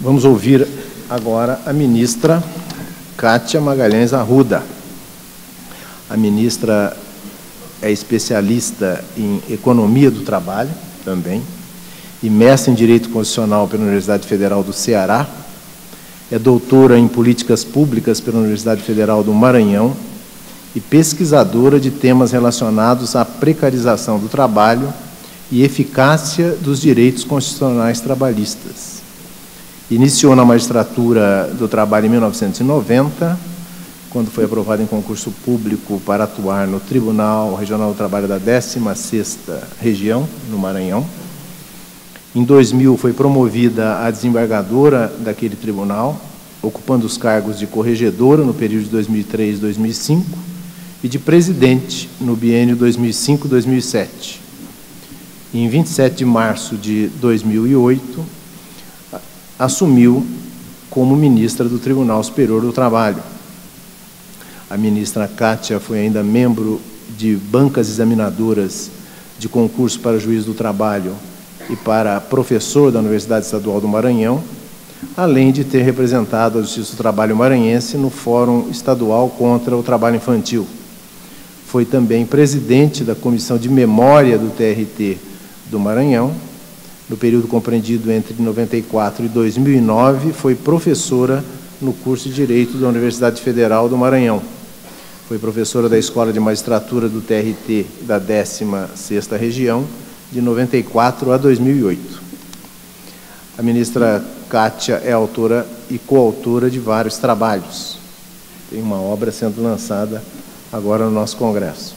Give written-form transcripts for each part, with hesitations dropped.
Vamos ouvir agora a ministra Kátia Magalhães Arruda. A ministra é especialista em economia do trabalho, também, e mestre em Direito Constitucional pela Universidade Federal do Ceará, é doutora em Políticas Públicas pela Universidade Federal do Maranhão e pesquisadora de temas relacionados à precarização do trabalho e eficácia dos direitos constitucionais trabalhistas. Iniciou na magistratura do trabalho em 1990, quando foi aprovada em concurso público para atuar no Tribunal Regional do Trabalho da 16ª Região, no Maranhão. Em 2000, foi promovida a desembargadora daquele tribunal, ocupando os cargos de corregedora no período de 2003 e 2005 e de presidente no biênio 2005-2007. Em 27 de março de 2008, assumiu como ministra do Tribunal Superior do Trabalho. A ministra Kátia foi ainda membro de bancas examinadoras de concurso para juiz do trabalho e para professor da Universidade Estadual do Maranhão, além de ter representado a Justiça do Trabalho maranhense no Fórum Estadual contra o Trabalho Infantil. Foi também presidente da Comissão de Memória do TRT do Maranhão. No período compreendido entre 94 e 2009, foi professora no curso de Direito da Universidade Federal do Maranhão. Foi professora da Escola de Magistratura do TRT da 16ª Região, de 94 a 2008. A ministra Kátia é autora e coautora de vários trabalhos. Tem uma obra sendo lançada agora no nosso Congresso.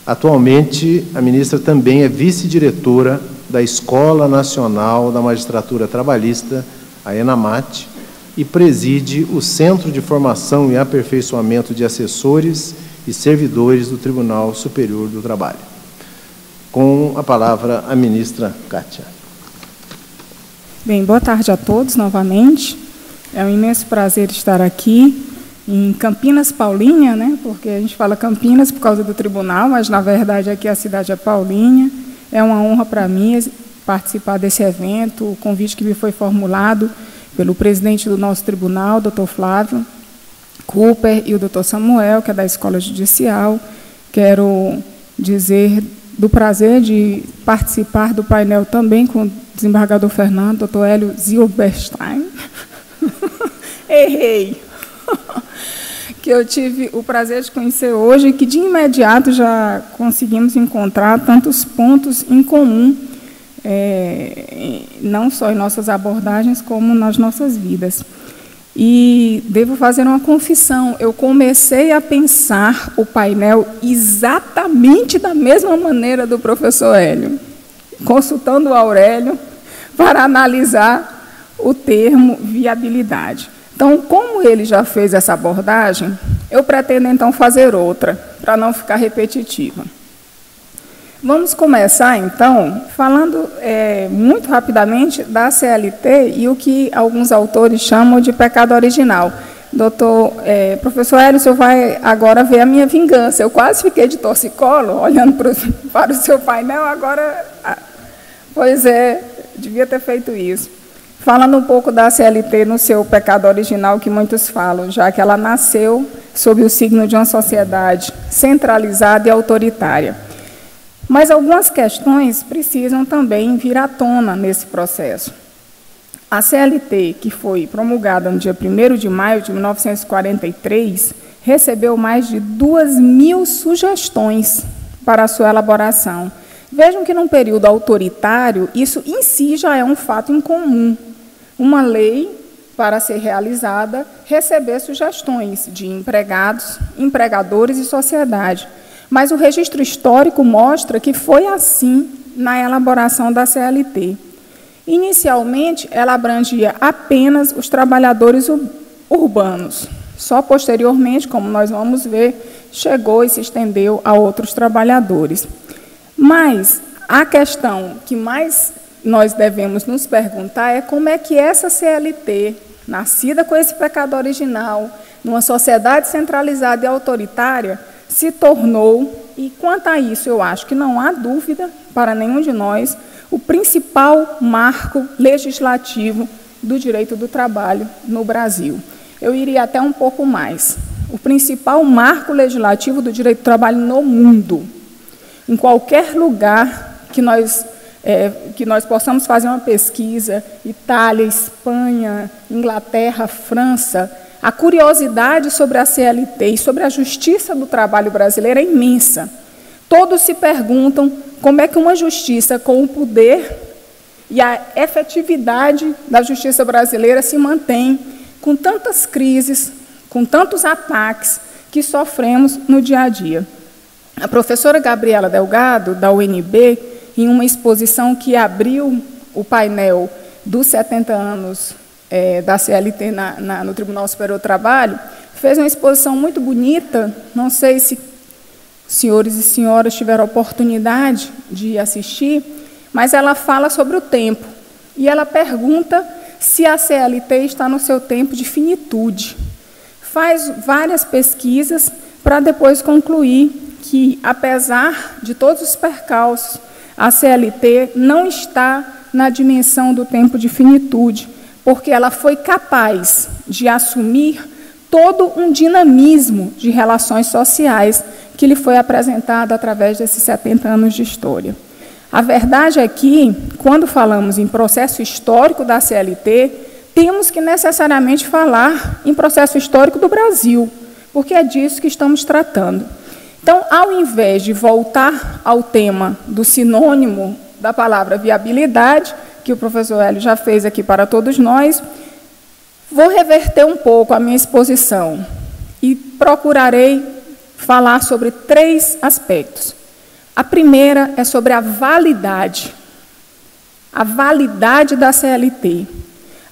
Atualmente, a ministra também é vice-diretora da Escola Nacional da Magistratura Trabalhista, a ENAMAT, e preside o Centro de Formação e Aperfeiçoamento de Assessores e Servidores do Tribunal Superior do Trabalho. Com a palavra, a ministra Kátia. Bem, boa tarde a todos novamente. É um imenso prazer estar aqui em Campinas, Paulínia, né? Porque a gente fala Campinas por causa do tribunal, mas, na verdade, aqui a cidade é Paulínia. É uma honra para mim participar desse evento, o convite que me foi formulado pelo presidente do nosso tribunal, doutor Flávio Cooper, e o doutor Samuel, que é da Escola Judicial. Quero dizer do prazer de participar do painel também com o desembargador Fernando, doutor Hélio Zilberstein. Errei! Que eu tive o prazer de conhecer hoje e que, de imediato, já conseguimos encontrar tantos pontos em comum, não só em nossas abordagens, como nas nossas vidas. E devo fazer uma confissão, eu comecei a pensar o painel exatamente da mesma maneira do professor Hélio, consultando o Aurélio para analisar o termo viabilidade. Então, como ele já fez essa abordagem, eu pretendo, então, fazer outra, para não ficar repetitiva. Vamos começar, então, falando muito rapidamente da CLT e o que alguns autores chamam de pecado original. Professor Hélio, o senhor vai agora ver a minha vingança. Eu quase fiquei de torcicolo, olhando para o seu painel, agora... Pois é, devia ter feito isso. Falando um pouco da CLT no seu pecado original, que muitos falam, já que ela nasceu sob o signo de uma sociedade centralizada e autoritária. Mas algumas questões precisam também vir à tona nesse processo. A CLT, que foi promulgada no dia 1º de maio de 1943, recebeu mais de 2.000 sugestões para a sua elaboração. Vejam que, num período autoritário, isso em si já é um fato incomum. Uma lei, para ser realizada, receber sugestões de empregados, empregadores e sociedade. Mas o registro histórico mostra que foi assim na elaboração da CLT. Inicialmente, ela abrangia apenas os trabalhadores urbanos. Só posteriormente, como nós vamos ver, chegou e se estendeu a outros trabalhadores. Mas a questão que mais nós devemos nos perguntar é como é que essa CLT, nascida com esse pecado original, numa sociedade centralizada e autoritária, se tornou, e quanto a isso eu acho que não há dúvida para nenhum de nós, o principal marco legislativo do direito do trabalho no Brasil. Eu iria até um pouco mais. O principal marco legislativo do direito do trabalho no mundo. Em qualquer lugar que nós possamos fazer uma pesquisa, Itália, Espanha, Inglaterra, França, a curiosidade sobre a CLT e sobre a justiça do trabalho brasileira é imensa. Todos se perguntam como é que uma justiça com o poder e a efetividade da justiça brasileira se mantém com tantas crises, com tantos ataques que sofremos no dia a dia. A professora Gabriela Delgado, da UNB, em uma exposição que abriu o painel dos 70 anos da CLT no Tribunal Superior do Trabalho, fez uma exposição muito bonita, não sei se senhores e senhoras tiveram a oportunidade de assistir, mas ela fala sobre o tempo, e ela pergunta se a CLT está no seu tempo de finitude. Faz várias pesquisas para depois concluir que, apesar de todos os percalços, a CLT não está na dimensão do tempo de finitude, porque ela foi capaz de assumir todo um dinamismo de relações sociais que lhe foi apresentado através desses 70 anos de história. A verdade é que, quando falamos em processo histórico da CLT, temos que necessariamente falar em processo histórico do Brasil, porque é disso que estamos tratando. Então, ao invés de voltar ao tema do sinônimo da palavra viabilidade, que o professor Hélio já fez aqui para todos nós, vou reverter um pouco a minha exposição e procurarei falar sobre 3 aspectos. A primeira é sobre a validade da CLT.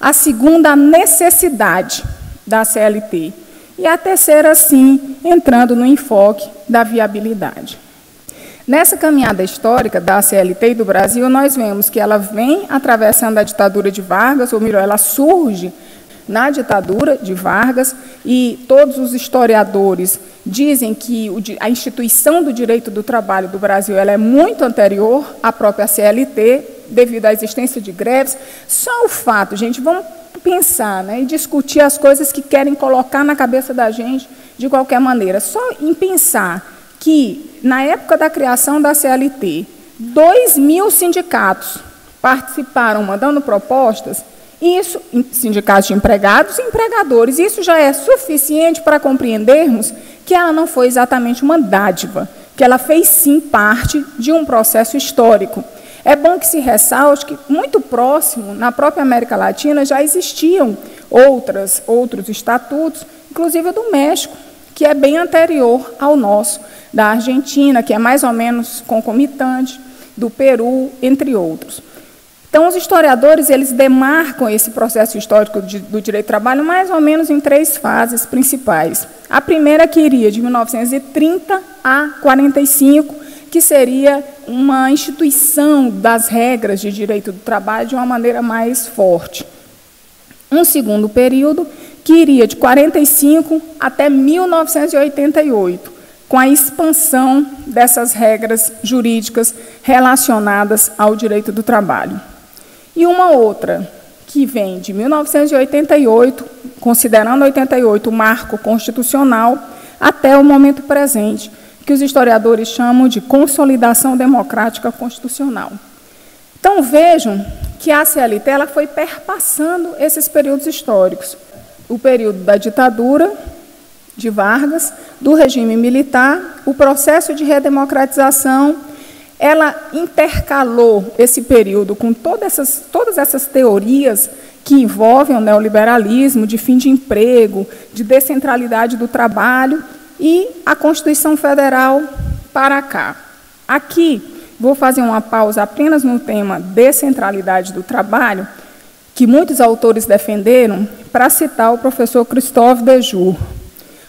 A segunda, a necessidade da CLT. E a terceira, sim, entrando no enfoque da viabilidade. Nessa caminhada histórica da CLT e do Brasil, nós vemos que ela vem atravessando a ditadura de Vargas, ou melhor, ela surge na ditadura de Vargas, e todos os historiadores dizem que a instituição do direito do trabalho do Brasil ela é muito anterior à própria CLT, devido à existência de greves. Só o fato, gente, vamos pensar, né, e discutir as coisas que querem colocar na cabeça da gente de qualquer maneira. Só em pensar que, na época da criação da CLT, 2.000 sindicatos participaram mandando propostas, isso, sindicatos de empregados e empregadores, isso já é suficiente para compreendermos que ela não foi exatamente uma dádiva, que ela fez, sim, parte de um processo histórico. É bom que se ressalte que, muito próximo, na própria América Latina, já existiam outros estatutos, inclusive o do México, que é bem anterior ao nosso, da Argentina, que é mais ou menos concomitante, do Peru, entre outros. Então, os historiadores eles demarcam esse processo histórico do direito do trabalho mais ou menos em 3 fases principais. A primeira que iria de 1930 a 45, que seria uma instituição das regras de direito do trabalho de uma maneira mais forte. Um segundo período, que iria de 45 até 1988, com a expansão dessas regras jurídicas relacionadas ao direito do trabalho. E uma outra, que vem de 1988, considerando 88 o marco constitucional, até o momento presente, que os historiadores chamam de consolidação democrática constitucional. Então, vejam que a CLT ela foi perpassando esses períodos históricos. O período da ditadura de Vargas, do regime militar, o processo de redemocratização, ela intercalou esse período com todas essas teorias que envolvem o neoliberalismo, de fim de emprego, de descentralidade do trabalho, e a Constituição Federal para cá. Aqui, vou fazer uma pausa apenas no tema descentralidade do trabalho, que muitos autores defenderam, para citar o professor Christophe Dejour.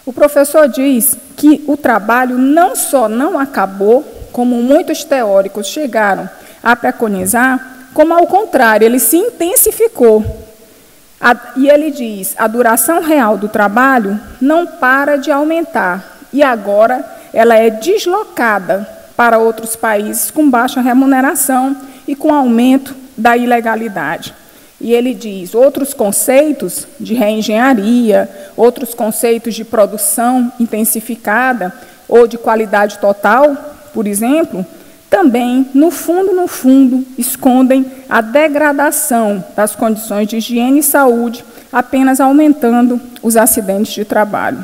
O professor diz que o trabalho não só não acabou, como muitos teóricos chegaram a preconizar, como, ao contrário, ele se intensificou. E ele diz, a duração real do trabalho não para de aumentar, e agora ela é deslocada para outros países com baixa remuneração e com aumento da ilegalidade. E ele diz, outros conceitos de reengenharia, outros conceitos de produção intensificada ou de qualidade total, por exemplo, também, no fundo, escondem a degradação das condições de higiene e saúde, apenas aumentando os acidentes de trabalho.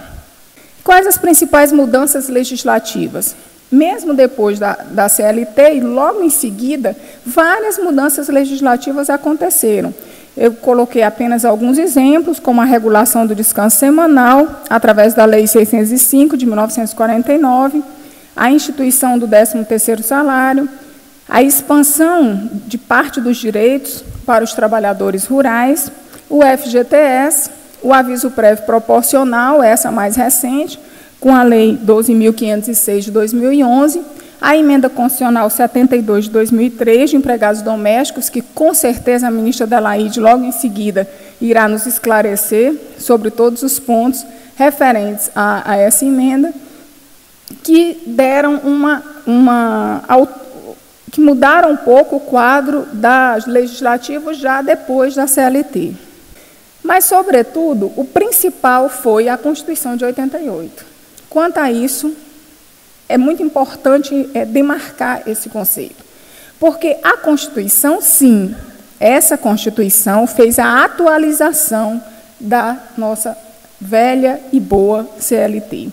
Quais as principais mudanças legislativas? Mesmo depois da CLT e logo em seguida, várias mudanças legislativas aconteceram. Eu coloquei apenas alguns exemplos, como a regulação do descanso semanal, através da Lei 605, de 1949, a instituição do 13º salário, a expansão de parte dos direitos para os trabalhadores rurais, o FGTS, o aviso prévio proporcional, essa mais recente, com a Lei 12.506 de 2011, a emenda constitucional 72 de 2003 de empregados domésticos, que com certeza a ministra Adelaide logo em seguida irá nos esclarecer sobre todos os pontos referentes a essa emenda, que deram que mudaram um pouco o quadro legislativo já depois da CLT. Mas, sobretudo, o principal foi a Constituição de 88. Quanto a isso, é muito importante demarcar esse conceito. Porque a Constituição, sim, essa Constituição fez a atualização da nossa velha e boa CLT.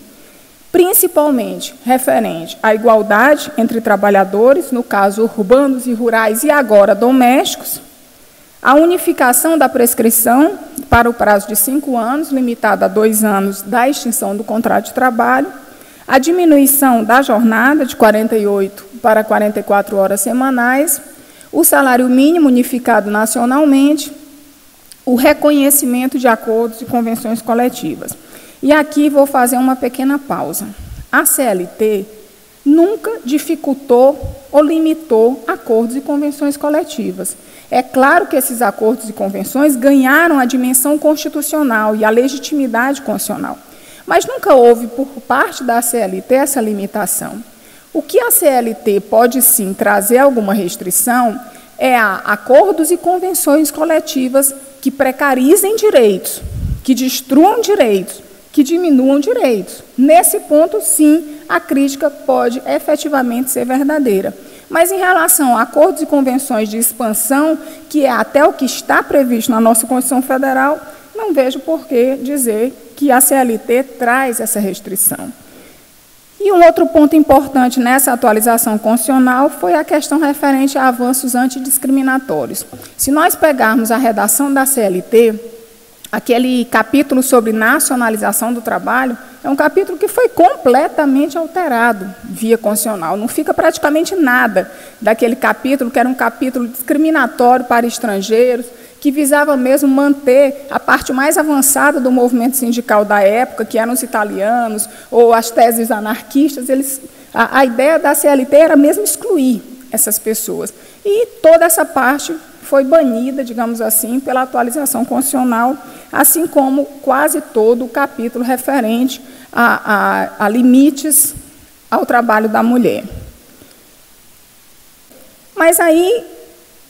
Principalmente referente à igualdade entre trabalhadores, no caso urbanos e rurais, e agora domésticos, a unificação da prescrição para o prazo de 5 anos, limitado a 2 anos da extinção do contrato de trabalho, a diminuição da jornada de 48 para 44 horas semanais, o salário mínimo unificado nacionalmente, o reconhecimento de acordos e convenções coletivas. E aqui vou fazer uma pequena pausa. A CLT nunca dificultou ou limitou acordos e convenções coletivas. É claro que esses acordos e convenções ganharam a dimensão constitucional e a legitimidade constitucional, mas nunca houve, por parte da CLT, essa limitação. O que a CLT pode, sim, trazer alguma restrição é a acordos e convenções coletivas que precarizem direitos, que destruam direitos, que diminuam direitos. Nesse ponto, sim, a crítica pode efetivamente ser verdadeira. Mas, em relação a acordos e convenções de expansão, que é até o que está previsto na nossa Constituição Federal, não vejo por que dizer que a CLT traz essa restrição. E um outro ponto importante nessa atualização constitucional foi a questão referente a avanços antidiscriminatórios. Se nós pegarmos a redação da CLT, aquele capítulo sobre nacionalização do trabalho, é um capítulo que foi completamente alterado via constitucional. Não fica praticamente nada daquele capítulo, que era um capítulo discriminatório para estrangeiros, que visava mesmo manter a parte mais avançada do movimento sindical da época, que eram os italianos, ou as teses anarquistas. A ideia da CLT era mesmo excluir essas pessoas. E toda essa parte foi banida, digamos assim, pela atualização constitucional, assim como quase todo o capítulo referente a limites ao trabalho da mulher. Mas aí,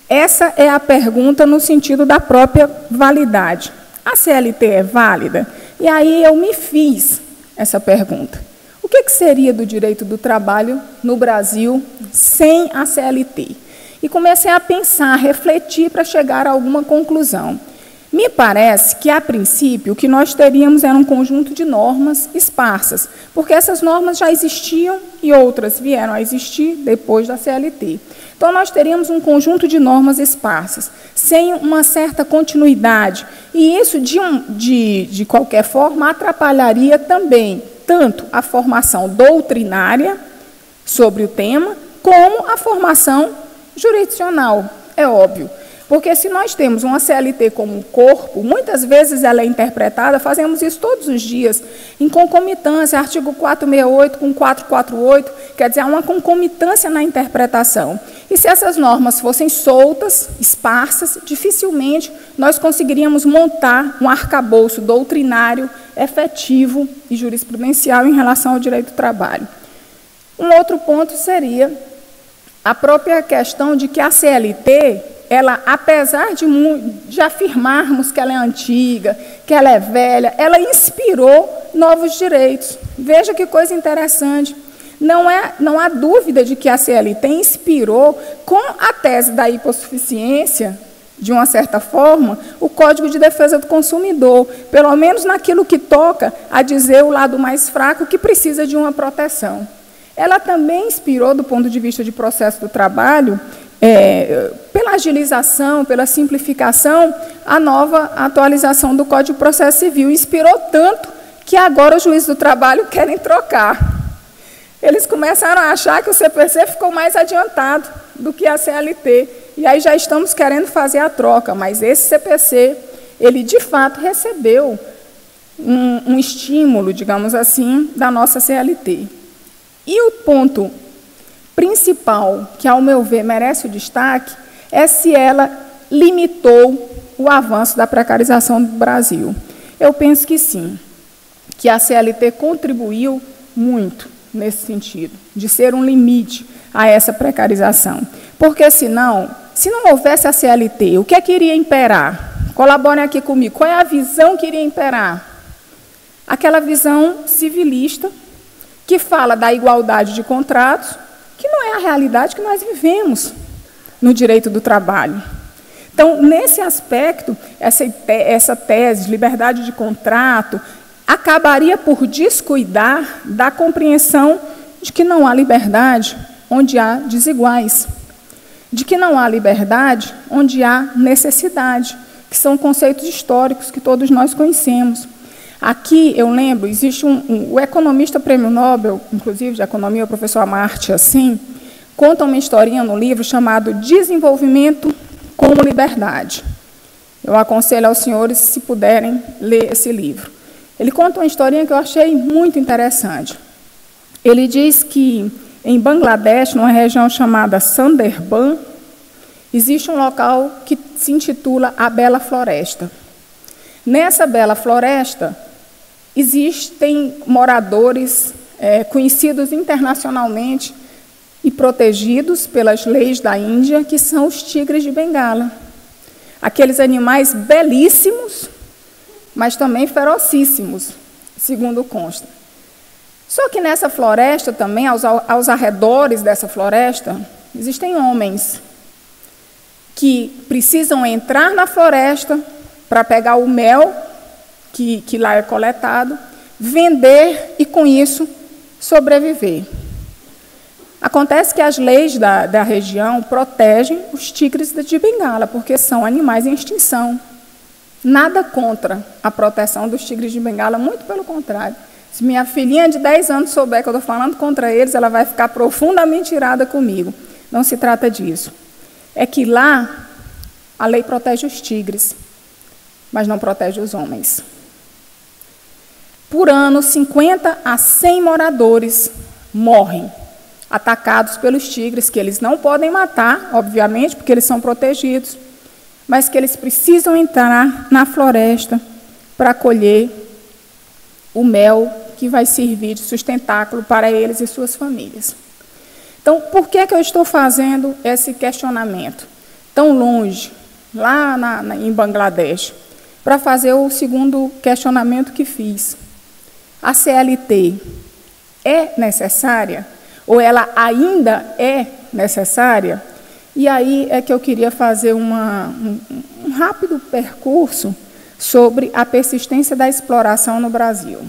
essa é a pergunta no sentido da própria validade. A CLT é válida? E aí eu me fiz essa pergunta. O que seria do direito do trabalho no Brasil sem a CLT? E comecei a pensar, a refletir para chegar a alguma conclusão. Me parece que, a princípio, o que nós teríamos era um conjunto de normas esparsas, porque essas normas já existiam e outras vieram a existir depois da CLT. Então, nós teríamos um conjunto de normas esparsas, sem uma certa continuidade, e isso, de qualquer forma, atrapalharia também tanto a formação doutrinária sobre o tema, como a formação jurisdicional, é óbvio. Porque se nós temos uma CLT como um corpo, muitas vezes ela é interpretada, fazemos isso todos os dias, em concomitância, artigo 468 com 448, quer dizer, há uma concomitância na interpretação. E se essas normas fossem soltas, esparsas, dificilmente nós conseguiríamos montar um arcabouço doutrinário, efetivo e jurisprudencial em relação ao direito do trabalho. Um outro ponto seria a própria questão de que a CLT ela, apesar de afirmarmos que ela é antiga, que ela é velha, ela inspirou novos direitos. Veja que coisa interessante. Não há dúvida de que a CLT inspirou, com a tese da hipossuficiência, de uma certa forma, o Código de Defesa do Consumidor, pelo menos naquilo que toca a dizer o lado mais fraco que precisa de uma proteção. Ela também inspirou, do ponto de vista de processo do trabalho, pela agilização, pela simplificação, a nova atualização do Código de Processo Civil. Inspirou tanto que agora os juízes do trabalho querem trocar. Eles começaram a achar que o CPC ficou mais adiantado do que a CLT. E aí já estamos querendo fazer a troca, mas esse CPC, ele de fato recebeu um estímulo, digamos assim, da nossa CLT. E o ponto principal, que ao meu ver merece o destaque, é se ela limitou o avanço da precarização do Brasil. Eu penso que sim, que a CLT contribuiu muito nesse sentido, de ser um limite a essa precarização. Porque, se não houvesse a CLT, o que é que iria imperar? Colaborem aqui comigo. Qual é a visão que iria imperar? Aquela visão civilista que fala da igualdade de contratos, que não é a realidade que nós vivemos no direito do trabalho. Então, nesse aspecto, essa tese de liberdade de contrato acabaria por descuidar da compreensão de que não há liberdade onde há desiguais, de que não há liberdade onde há necessidade, que são conceitos históricos que todos nós conhecemos. Aqui, eu lembro, existe o economista prêmio Nobel, inclusive de economia, o professor Amartya Sen, conta uma historinha no livro chamado Desenvolvimento como Liberdade. Eu aconselho aos senhores, se puderem, ler esse livro. Ele conta uma historinha que eu achei muito interessante. Ele diz que, em Bangladesh, numa região chamada Sunderban, existe um local que se intitula a Bela Floresta. Nessa Bela Floresta, existem moradores conhecidos internacionalmente e protegidos pelas leis da Índia, que são os tigres de Bengala. Aqueles animais belíssimos, mas também ferocíssimos, segundo consta. Só que nessa floresta também, aos arredores dessa floresta, existem homens que precisam entrar na floresta para pegar o mel que lá é coletado, vender e, com isso, sobreviver. Acontece que as leis da região protegem os tigres de Bengala, porque são animais em extinção. Nada contra a proteção dos tigres de Bengala, muito pelo contrário. Se minha filhinha de 10 anos souber que eu estou falando contra eles, ela vai ficar profundamente irada comigo. Não se trata disso. É que lá a lei protege os tigres, mas não protege os homens. Por ano, 50 a 100 moradores morrem atacados pelos tigres, que eles não podem matar, obviamente, porque eles são protegidos, mas que eles precisam entrar na floresta para colher o mel que vai servir de sustentáculo para eles e suas famílias. Então, por que eu estou fazendo esse questionamento tão longe, lá em Bangladesh, para fazer o segundo questionamento que fiz? A CLT é necessária? Ou ela ainda é necessária? E aí é que eu queria fazer um rápido percurso sobre a persistência da exploração no Brasil.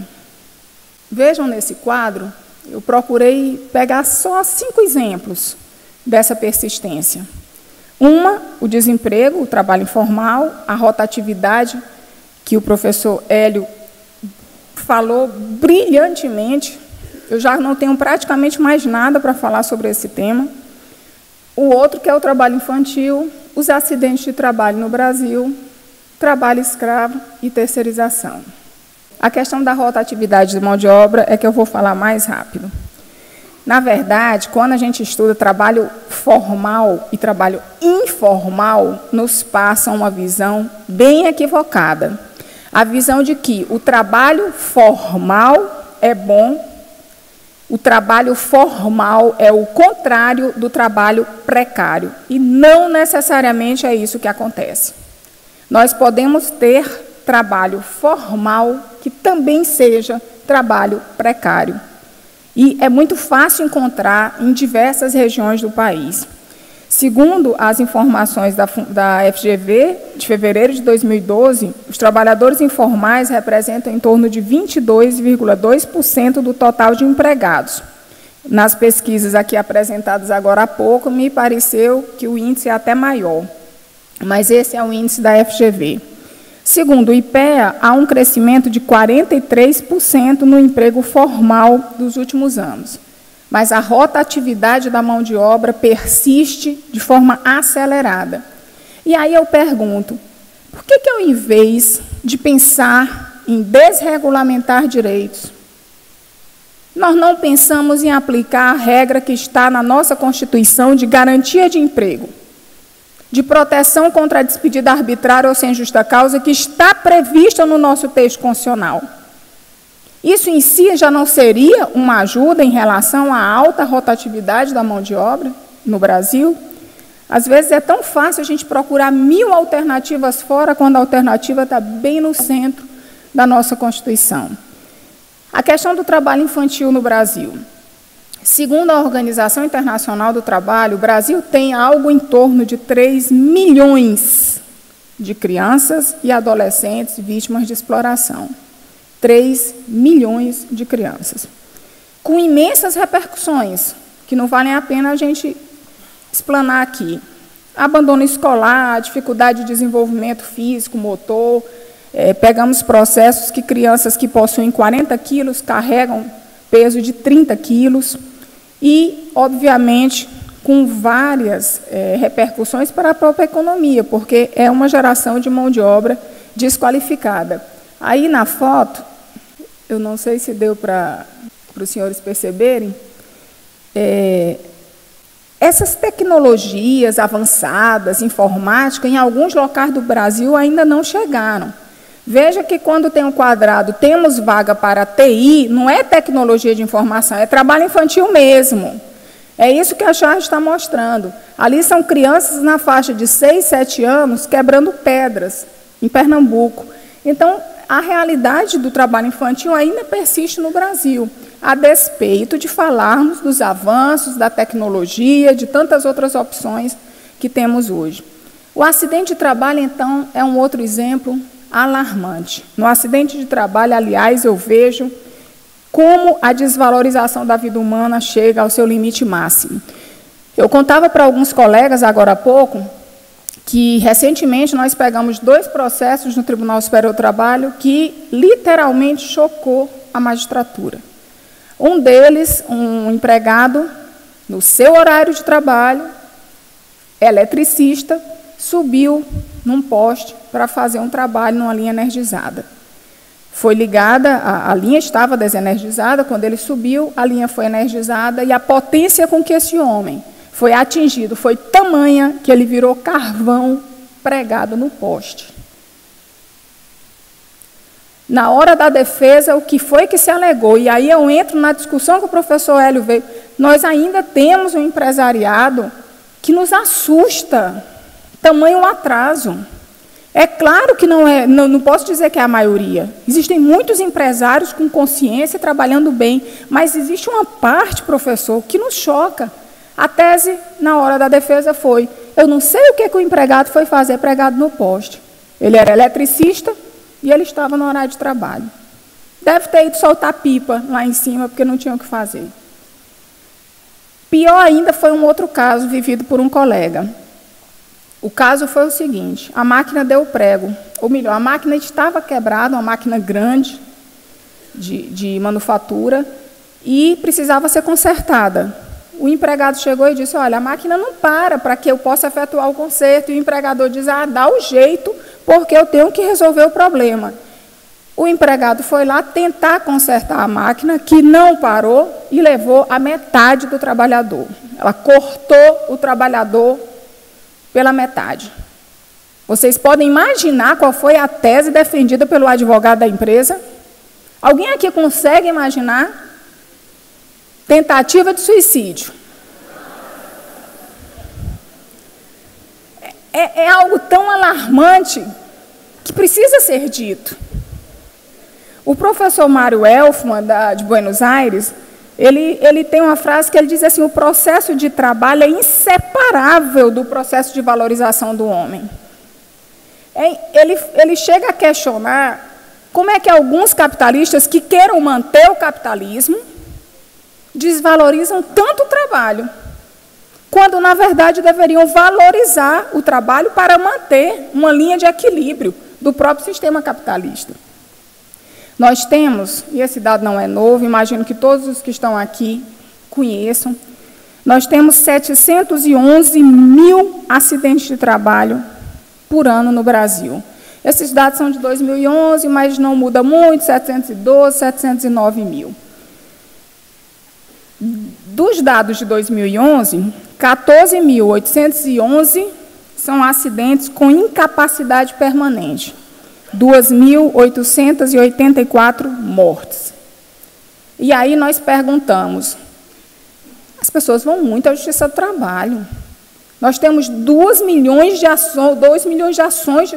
Vejam nesse quadro, eu procurei pegar só 5 exemplos dessa persistência. O desemprego, o trabalho informal, a rotatividade, que o professor Hélio falou brilhantemente. Eu já não tenho praticamente mais nada para falar sobre esse tema. O outro, que é o trabalho infantil, os acidentes de trabalho no Brasil, trabalho escravo e terceirização. A questão da rotatividade de mão de obra é que eu vou falar mais rápido. Na verdade, quando a gente estuda trabalho formal e trabalho informal, nos passa uma visão bem equivocada. A visão de que o trabalho formal é bom, O trabalho formal é o contrário do trabalho precário, e não necessariamente é isso que acontece. Nós podemos ter trabalho formal que também seja trabalho precário. E é muito fácil encontrar em diversas regiões do país. Segundo as informações da FGV, de fevereiro de 2012, os trabalhadores informais representam em torno de 22,2% do total de empregados. Nas pesquisas aqui apresentadas agora há pouco, me pareceu que o índice é até maior, mas esse é o índice da FGV. Segundo o IPEA, há um crescimento de 43% no emprego formal dos últimos anos. Mas a rotatividade da mão de obra persiste de forma acelerada. E aí eu pergunto, por que ao invés de pensar em desregulamentar direitos, nós não pensamos em aplicar a regra que está na nossa Constituição de garantia de emprego, de proteção contra a despedida arbitrária ou sem justa causa, que está prevista no nosso texto constitucional? Isso em si já não seria uma ajuda em relação à alta rotatividade da mão de obra no Brasil? Às vezes é tão fácil a gente procurar 1000 alternativas fora, quando a alternativa está bem no centro da nossa Constituição. A questão do trabalho infantil no Brasil. Segundo a Organização Internacional do Trabalho, o Brasil tem algo em torno de 3 milhões de crianças e adolescentes vítimas de exploração. 3 milhões de crianças, com imensas repercussões, que não valem a pena a gente explanar aqui. Abandono escolar, dificuldade de desenvolvimento físico, motor, pegamos processos que crianças que possuem 40 quilos carregam peso de 30 quilos e, obviamente, com várias repercussões para a própria economia, porque é uma geração de mão de obra desqualificada. Aí, na foto, eu não sei se deu para os senhores perceberem, essas tecnologias avançadas, informática, em alguns locais do Brasil ainda não chegaram. Veja que quando tem um quadrado, temos vaga para TI, não é tecnologia de informação, é trabalho infantil mesmo. É isso que a charge está mostrando. Ali são crianças na faixa de 6, 7 anos quebrando pedras, em Pernambuco. Então, a realidade do trabalho infantil ainda persiste no Brasil, a despeito de falarmos dos avanços da tecnologia, de tantas outras opções que temos hoje. O acidente de trabalho, então, é um outro exemplo alarmante. No acidente de trabalho, aliás, eu vejo como a desvalorização da vida humana chega ao seu limite máximo. Eu contava para alguns colegas, agora há pouco, que recentemente nós pegamos 2 processos no Tribunal Superior do Trabalho que literalmente chocou a magistratura. Um deles, um empregado, no seu horário de trabalho, eletricista, subiu num poste para fazer um trabalho numa linha energizada. Foi ligada, a linha estava desenergizada, quando ele subiu, a linha foi energizada e a potência com que esse homem foi atingido foi tamanha que ele virou carvão pregado no poste. Na hora da defesa, o que foi que se alegou? E aí eu entro na discussão que o professor Hélio veio. Nós ainda temos um empresariado que nos assusta, tamanho atraso. É claro que não posso dizer que é a maioria. Existem muitos empresários com consciência trabalhando bem, mas existe uma parte, professor, que nos choca. A tese, na hora da defesa, foi: eu não sei o que o empregado foi fazer pregado no poste. Ele era eletricista e ele estava no horário de trabalho. Deve ter ido soltar pipa lá em cima, porque não tinha o que fazer. Pior ainda foi um outro caso vivido por um colega. O caso foi o seguinte: a máquina deu prego, ou melhor, a máquina estava quebrada, uma máquina grande de manufatura, e precisava ser consertada. O empregado chegou e disse: olha, a máquina não para que eu possa efetuar o conserto. E o empregador diz: dá o jeito, porque eu tenho que resolver o problema. O empregado foi lá tentar consertar a máquina, que não parou, e levou a metade do trabalhador. Ela cortou o trabalhador pela metade. Vocês podem imaginar qual foi a tese defendida pelo advogado da empresa? Alguém aqui consegue imaginar? Tentativa de suicídio. É algo tão alarmante que precisa ser dito. O professor Mário Elfman, de Buenos Aires, ele tem uma frase que ele diz assim: o processo de trabalho é inseparável do processo de valorização do homem. Ele chega a questionar como é que alguns capitalistas que queiram manter o capitalismo desvalorizam tanto o trabalho, quando, na verdade, deveriam valorizar o trabalho para manter uma linha de equilíbrio do próprio sistema capitalista. Nós temos, e esse dado não é novo, imagino que todos os que estão aqui conheçam, nós temos 711 mil acidentes de trabalho por ano no Brasil. Esses dados são de 2011, mas não muda muito, 712, 709 mil. Dos dados de 2011, 14.811 são acidentes com incapacidade permanente, 2.884 mortes. E aí nós perguntamos, as pessoas vão muito à Justiça do Trabalho. Nós temos 2 milhões de ações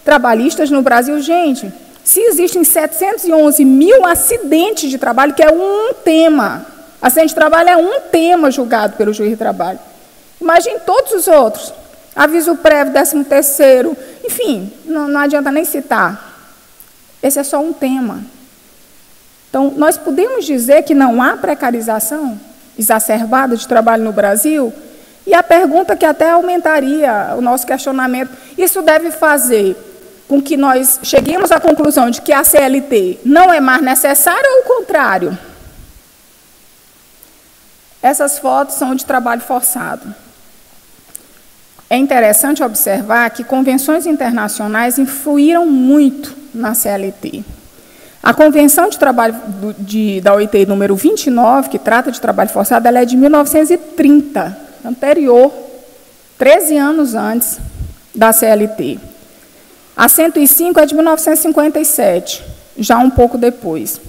trabalhistas no Brasil. Gente, se existem 711 mil acidentes de trabalho, que é um tema, acidente de trabalho é um tema julgado pelo juiz de trabalho. Imagine todos os outros. Aviso prévio, 13º, enfim, não adianta nem citar. Esse é só um tema. Então, nós podemos dizer que não há precarização exacerbada de trabalho no Brasil? E a pergunta que até aumentaria o nosso questionamento, isso deve fazer com que nós cheguemos à conclusão de que a CLT não é mais necessária ou o contrário? Essas fotos são de trabalho forçado. É interessante observar que convenções internacionais influíram muito na CLT. A Convenção de Trabalho da OIT número 29, que trata de trabalho forçado, ela é de 1930, anterior, 13 anos antes da CLT. A 105 é de 1957, já um pouco depois.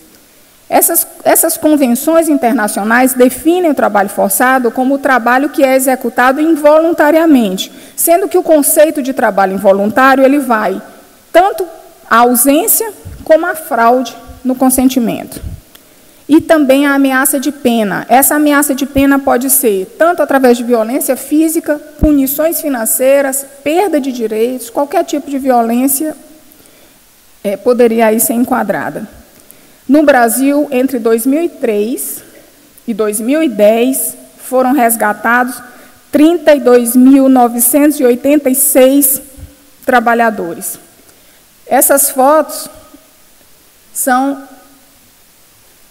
Essas convenções internacionais definem o trabalho forçado como o trabalho que é executado involuntariamente, sendo que o conceito de trabalho involuntário ele vai tanto à ausência como à fraude no consentimento. E também a ameaça de pena. Essa ameaça de pena pode ser tanto através de violência física, punições financeiras, perda de direitos, qualquer tipo de violência poderia aí ser enquadrada. No Brasil, entre 2003 e 2010, foram resgatados 32.986 trabalhadores. Essas fotos são...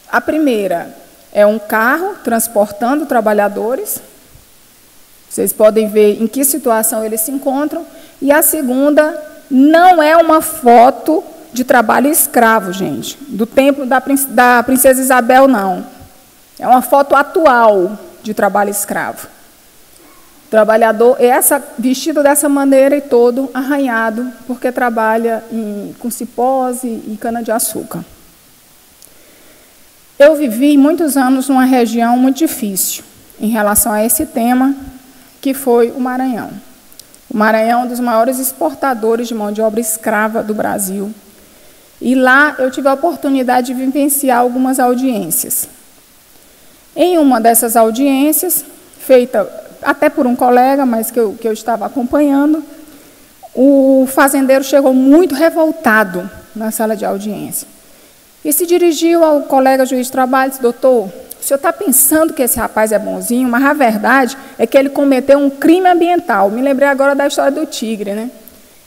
A primeira é um carro transportando trabalhadores. Vocês podem ver em que situação eles se encontram. E a segunda não é uma foto de trabalho escravo, gente, do tempo da Princesa Isabel, não. É uma foto atual de trabalho escravo. O trabalhador vestido dessa maneira e todo arranhado, porque trabalha com cipós e cana-de-açúcar. Eu vivi muitos anos numa região muito difícil em relação a esse tema, que foi o Maranhão. O Maranhão é um dos maiores exportadores de mão de obra escrava do Brasil. E lá eu tive a oportunidade de vivenciar algumas audiências. Em uma dessas audiências, feita até por um colega, mas que eu estava acompanhando, o fazendeiro chegou muito revoltado na sala de audiência. E se dirigiu ao colega juiz de trabalho e disse: doutor, o senhor está pensando que esse rapaz é bonzinho, mas a verdade é que ele cometeu um crime ambiental. Me lembrei agora da história do tigre, né?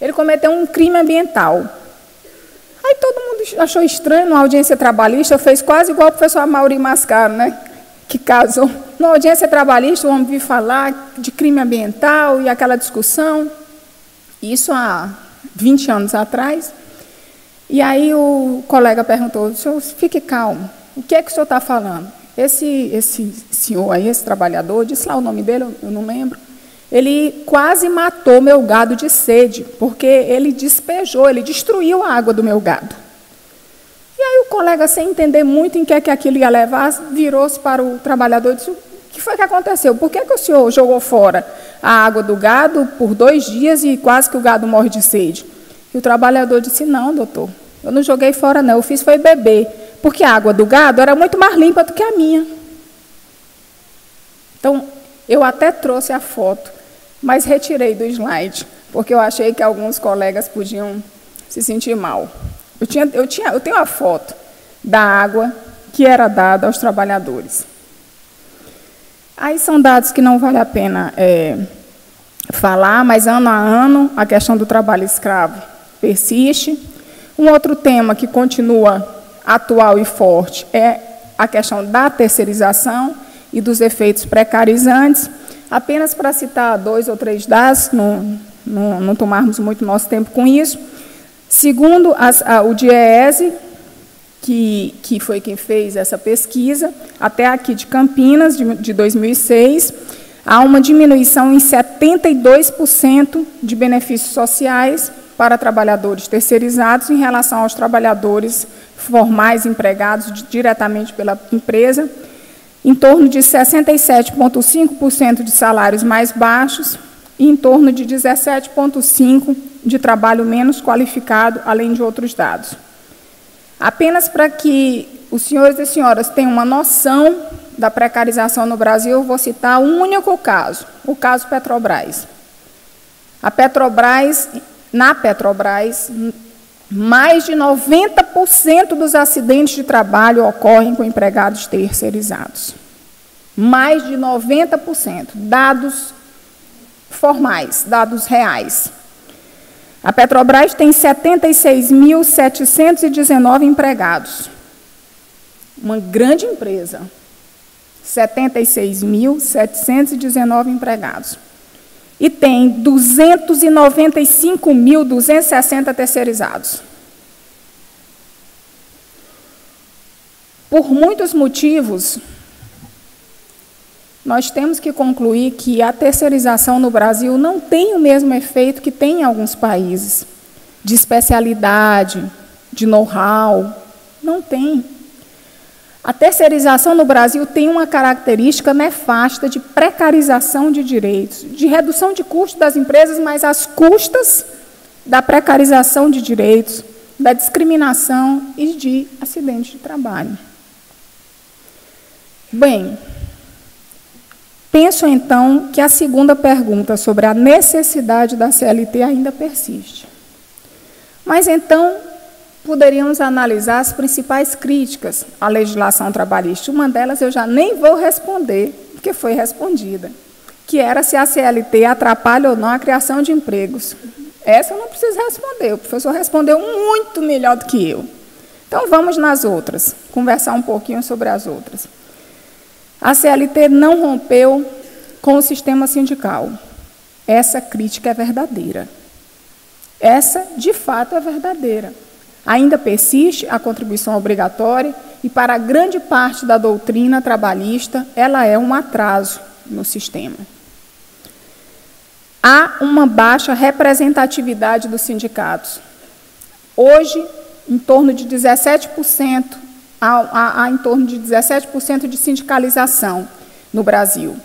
Ele cometeu um crime ambiental. Aí todo mundo achou estranho, numa audiência trabalhista, fez quase igual o professor Amaury Mascaro, né? Que casou. Na audiência trabalhista, o homem veio falar de crime ambiental e aquela discussão. Isso há 20 anos atrás. E aí o colega perguntou: senhor, fique calmo, o que é que o senhor está falando? Esse senhor aí, esse trabalhador, disse lá o nome dele, eu não lembro, ele quase matou meu gado de sede, porque ele despejou, ele destruiu a água do meu gado. E aí o colega, sem entender muito em que aquilo ia levar, virou-se para o trabalhador e disse: o que foi que aconteceu? Por que o senhor jogou fora a água do gado por 2 dias e quase que o gado morre de sede? E o trabalhador disse: não, doutor, eu não joguei fora não, eu fiz foi beber, porque a água do gado era muito mais limpa do que a minha. Então, eu até trouxe a foto, mas retirei do slide, porque eu achei que alguns colegas podiam se sentir mal. Eu tenho a foto da água que era dada aos trabalhadores. Aí são dados que não vale a pena falar, mas ano a ano a questão do trabalho escravo persiste. Um outro tema que continua atual e forte é a questão da terceirização e dos efeitos precarizantes. Apenas para citar 2 ou 3 dados, não tomarmos muito nosso tempo com isso. Segundo o DIEESE, que foi quem fez essa pesquisa, até aqui de Campinas, de 2006, há uma diminuição em 72% de benefícios sociais para trabalhadores terceirizados em relação aos trabalhadores formais empregados diretamente pela empresa, em torno de 67,5% de salários mais baixos e em torno de 17,5% de trabalho menos qualificado, além de outros dados. Apenas para que os senhores e senhoras tenham uma noção da precarização no Brasil, eu vou citar um único caso, o caso Petrobras. Na Petrobras, mais de 90% dos acidentes de trabalho ocorrem com empregados terceirizados. Mais de 90%. Dados formais, dados reais. A Petrobras tem 76.719 empregados. Uma grande empresa. 76.719 empregados. E tem 295.260 terceirizados. Por muitos motivos, nós temos que concluir que a terceirização no Brasil não tem o mesmo efeito que tem em alguns países, de especialidade, de know-how, não tem. A terceirização no Brasil tem uma característica nefasta de precarização de direitos, de redução de custos das empresas, mas às custas da precarização de direitos, da discriminação e de acidentes de trabalho. Bem, penso, então, que a segunda pergunta sobre a necessidade da CLT ainda persiste. Mas, então, poderíamos analisar as principais críticas à legislação trabalhista. Uma delas eu já nem vou responder, porque foi respondida, que era se a CLT atrapalha ou não a criação de empregos. Essa eu não preciso responder, o professor respondeu muito melhor do que eu. Então, vamos nas outras, conversar um pouquinho sobre as outras. A CLT não rompeu com o sistema sindical. Essa crítica é verdadeira. Essa, de fato, é verdadeira. Ainda persiste a contribuição obrigatória e, para grande parte da doutrina trabalhista, ela é um atraso no sistema. Há uma baixa representatividade dos sindicatos. Hoje, em torno de 17%, há em torno de 17% de sindicalização no Brasil.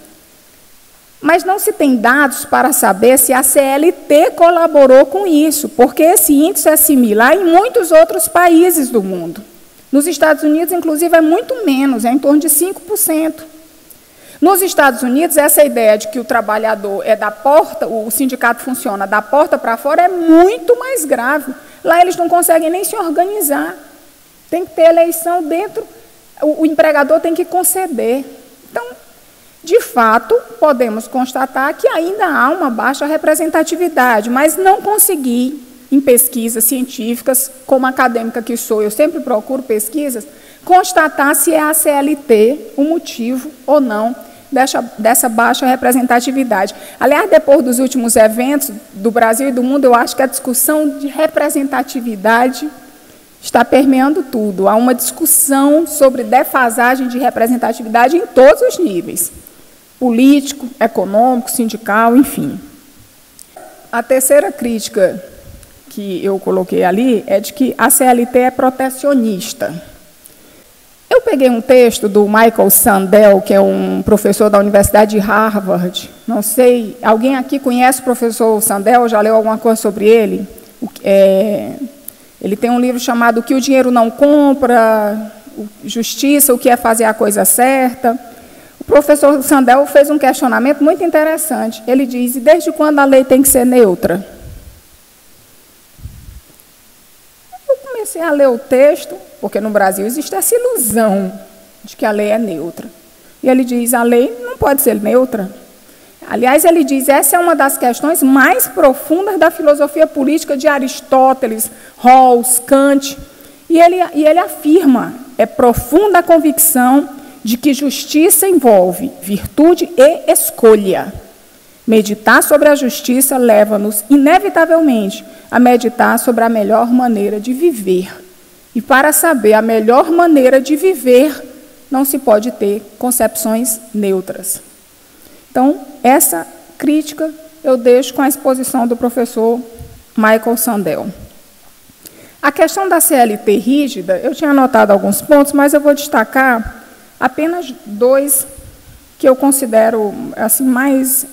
Mas não se tem dados para saber se a CLT colaborou com isso, porque esse índice é similar em muitos outros países do mundo. Nos Estados Unidos, inclusive, é muito menos, é em torno de 5%. Nos Estados Unidos, essa ideia de que o trabalhador é da porta, o sindicato funciona da porta para fora, é muito mais grave. Lá eles não conseguem nem se organizar. Tem que ter eleição dentro, o empregador tem que conceder. Então, de fato, podemos constatar que ainda há uma baixa representatividade, mas não consegui, em pesquisas científicas, como acadêmica que sou, eu sempre procuro pesquisas, constatar se é a CLT o motivo ou não dessa baixa representatividade. Aliás, depois dos últimos eventos do Brasil e do mundo, eu acho que a discussão de representatividade está permeando tudo. Há uma discussão sobre defasagem de representatividade em todos os níveis. Político, econômico, sindical, enfim. A terceira crítica que eu coloquei ali é de que a CLT é protecionista. Eu peguei um texto do Michael Sandel, que é um professor da Universidade de Harvard. Não sei, alguém aqui conhece o professor Sandel? Já leu alguma coisa sobre ele? Ele tem um livro chamado O que o dinheiro não compra, Justiça, o que é fazer a coisa certa. O professor Sandel fez um questionamento muito interessante. Ele diz, e desde quando a lei tem que ser neutra? Eu comecei a ler o texto, porque no Brasil existe essa ilusão de que a lei é neutra. E ele diz, a lei não pode ser neutra. Aliás, ele diz, essa é uma das questões mais profundas da filosofia política de Aristóteles, Rawls, Kant. E ele afirma, é profunda a convicção de que justiça envolve virtude e escolha. Meditar sobre a justiça leva-nos, inevitavelmente, a meditar sobre a melhor maneira de viver. E para saber a melhor maneira de viver, não se pode ter concepções neutras. Então, essa crítica eu deixo com a exposição do professor Michael Sandel. A questão da CLT rígida, eu tinha anotado alguns pontos, mas eu vou destacar apenas 2 que eu considero assim, mais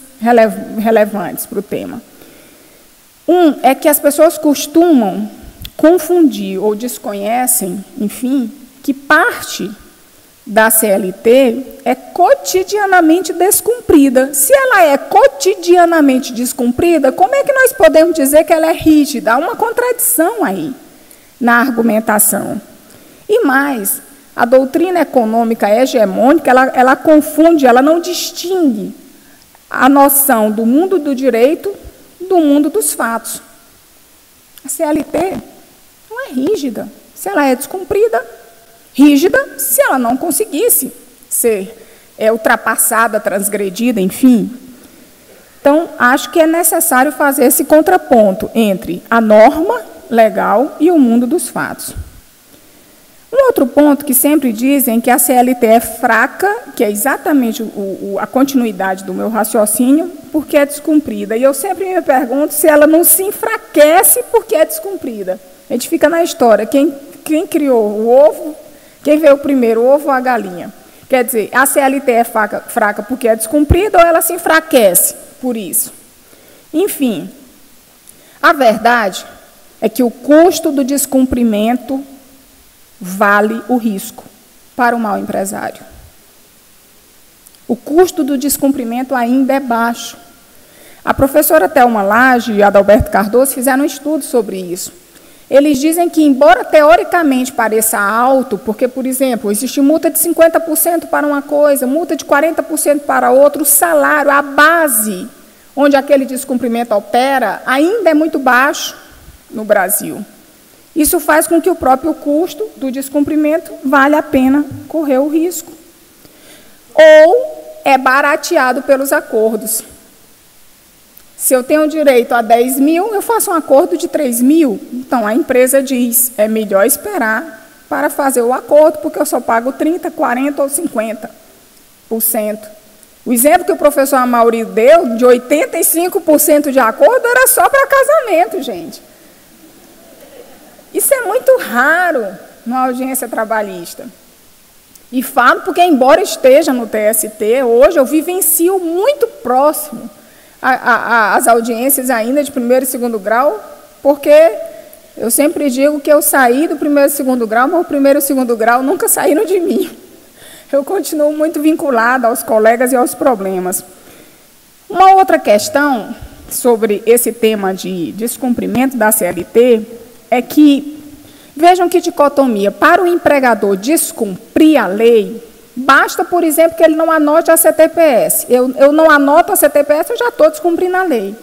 relevantes para o tema. Um é que as pessoas costumam confundir ou desconhecem, enfim, que parte da CLT é cotidianamente descumprida. Se ela é cotidianamente descumprida, como é que nós podemos dizer que ela é rígida? Há uma contradição aí na argumentação. E mais, a doutrina econômica hegemônica, ela confunde, ela não distingue a noção do mundo do direito do mundo dos fatos. A CLT não é rígida. Se ela é descumprida, rígida se ela não conseguisse ser ultrapassada, transgredida, enfim. Então, acho que é necessário fazer esse contraponto entre a norma legal e o mundo dos fatos. Um outro ponto que sempre dizem que a CLT é fraca, que é exatamente a continuidade do meu raciocínio, porque é descumprida. E eu sempre me pergunto se ela não se enfraquece porque é descumprida. A gente fica na história, quem criou o ovo, quem veio primeiro, o ovo ou a galinha? Quer dizer, a CLT é fraca porque é descumprida ou ela se enfraquece por isso? Enfim, a verdade é que o custo do descumprimento vale o risco para o mau empresário. O custo do descumprimento ainda é baixo. A professora Thelma Lage e Adalberto Cardoso fizeram um estudo sobre isso. Eles dizem que, embora teoricamente pareça alto, porque, por exemplo, existe multa de 50% para uma coisa, multa de 40% para outra, o salário, a base onde aquele descumprimento opera, ainda é muito baixo no Brasil. Isso faz com que o próprio custo do descumprimento valha a pena correr o risco. Ou é barateado pelos acordos. Se eu tenho direito a 10 mil, eu faço um acordo de 3 mil. Então, a empresa diz, é melhor esperar para fazer o acordo, porque eu só pago 30%, 40% ou 50%. O exemplo que o professor Amaury deu, de 85% de acordo, era só para casamento, gente. Isso é muito raro na audiência trabalhista. E falo porque, embora esteja no TST, hoje eu vivencio muito próximo as audiências ainda de primeiro e segundo grau, porque eu sempre digo que eu saí do primeiro e segundo grau, mas o primeiro e segundo grau nunca saíram de mim. Eu continuo muito vinculada aos colegas e aos problemas. Uma outra questão sobre esse tema de descumprimento da CLT é que, vejam que dicotomia, para o empregador descumprir a lei, basta, por exemplo, que ele não anote a CTPS. Eu não anoto a CTPS, eu já estou descumprindo a lei.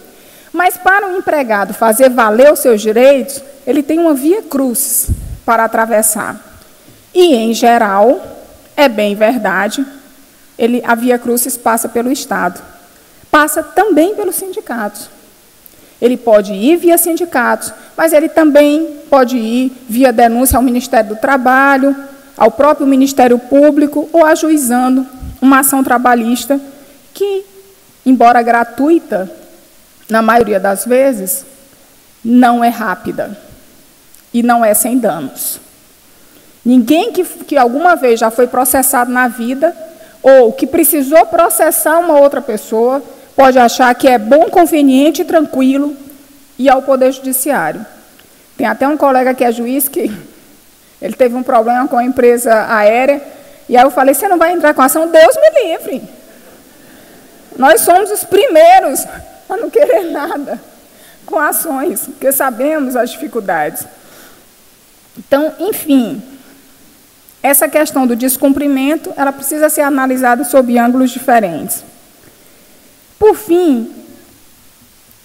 Mas para o empregado fazer valer os seus direitos, ele tem uma via crucis para atravessar. E, em geral, é bem verdade, a via crucis passa pelo Estado. Passa também pelos sindicatos. Ele pode ir via sindicatos, mas ele também pode ir via denúncia ao Ministério do Trabalho, ao próprio Ministério Público, ou ajuizando uma ação trabalhista que, embora gratuita, na maioria das vezes, não é rápida e não é sem danos. Ninguém que alguma vez já foi processado na vida ou que precisou processar uma outra pessoa pode achar que é bom, conveniente e tranquilo ir ao Poder Judiciário. Tem até um colega que é juiz que ele teve um problema com a empresa aérea e aí eu falei, você não vai entrar com ação? Deus me livre. Nós somos os primeiros a não querer nada com ações, porque sabemos as dificuldades. Então, enfim, essa questão do descumprimento, ela precisa ser analisada sob ângulos diferentes. Por fim,